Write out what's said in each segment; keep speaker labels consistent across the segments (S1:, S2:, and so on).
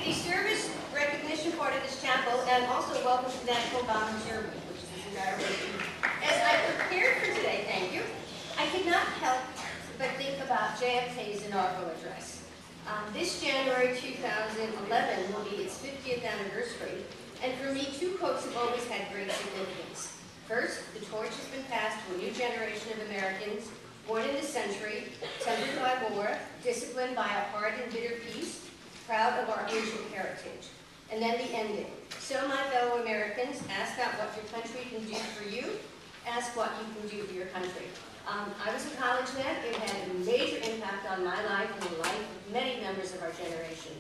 S1: the service recognition part of this chapel, and also welcome to National Volunteer Week, which is this entire week. As I prepared for today, thank you, I could not help but think about JFK's inaugural address. This January 2011 will be its 50th anniversary, and for me, two quotes have always had great significance. First, the torch has been passed to a new generation of Americans, born in this century, tempered by war, disciplined by a hard and bitter peace, proud of our ancient heritage. And then the ending. So, my fellow Americans, ask not what your country can do for you, ask what you can do for your country. I was a college man. It had a major impact on my life and the life of many members of our generation.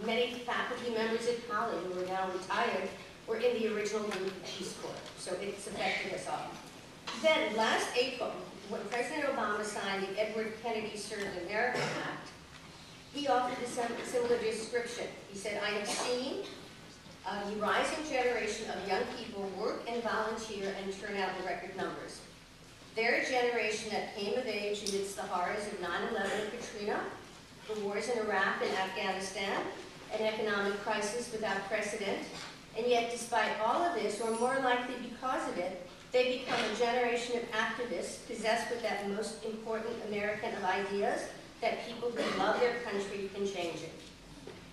S1: Many faculty members at college who are now retired were in the original group of Peace Corps, so it's affected us all. Then, last April, when President Obama signed the Edward Kennedy Served America Act, he offered a similar description. He said, I have seen a rising generation of young people work and volunteer and turn out in record numbers. They're a generation that came of age amidst the horrors of 9/11 and Katrina, the wars in Iraq and Afghanistan, an economic crisis without precedent, and yet despite all of this, or more likely because of it, they become a generation of activists possessed with that most important American of ideas, that people who love their country can change it.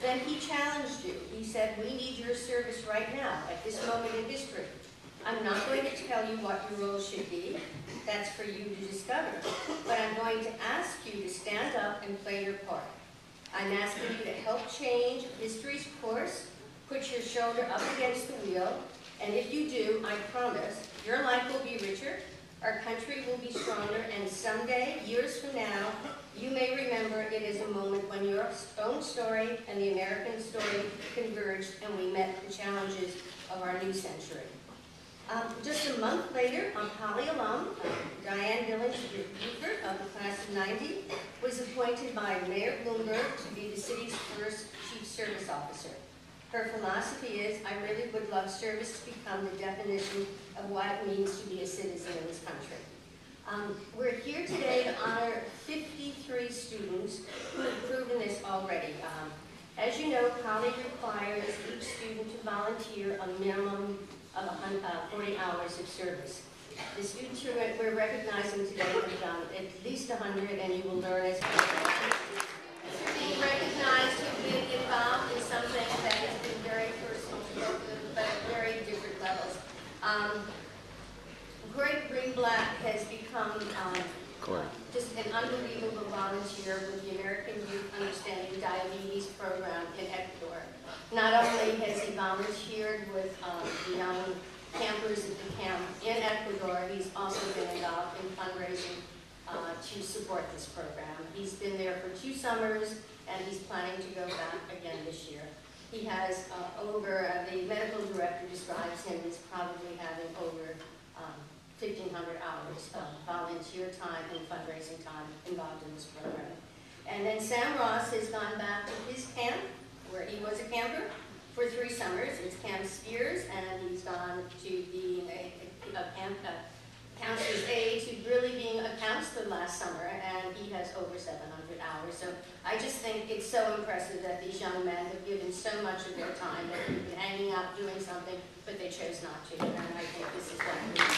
S1: Then he challenged you. He said, we need your service right now, at this moment in history. I'm not going to tell you what your role should be. That's for you to discover. But I'm going to ask you to stand up and play your part. I'm asking you to help change history's course, put your shoulder up against the wheel, and if you do, I promise, your life will be richer, our country will be stronger, and someday, years from now, you may remember it as a moment when your own story and the American story converged and we met the challenges of our new century. Just a month later, a Poly alum, Diane Billings-Buford of the class of '90, was appointed by Mayor Bloomberg to be the city's first chief service officer. Her philosophy is, I really would love service to become the definition of what it means to be a citizen in this country. We're here today to honor 53 students who have proven this already. As you know, Poly requires each student to volunteer a minimum of 40 hours of service. The students who we're recognizing today have done at least 100, and you will learn as well. They're being recognized who've been involved in something that has been very personal to both of them, but at very different levels. Greg Greenblatt has become just an unbelievable volunteer with the American Youth Understanding Diabetes program in Ecuador. Not only has he volunteered with the young campers at the camp in Ecuador, he's also been involved in fundraising to support this program. He's been there for 2 summers, and he's planning to go back again this year. He has the medical director describes him as probably having over 1,500 hours of volunteer time and fundraising time involved in this program. And then Sam Ross has gone back to his camp, where he was a camper, for 3 summers. It's Camp Spears, and he's gone to being a counselor's aide to really being a counselor last summer, and he has over 700 hours. So I just think it's so impressive that these young men have given so much of their time. They've been hanging out doing something, but they chose not to, and I think this is what we need.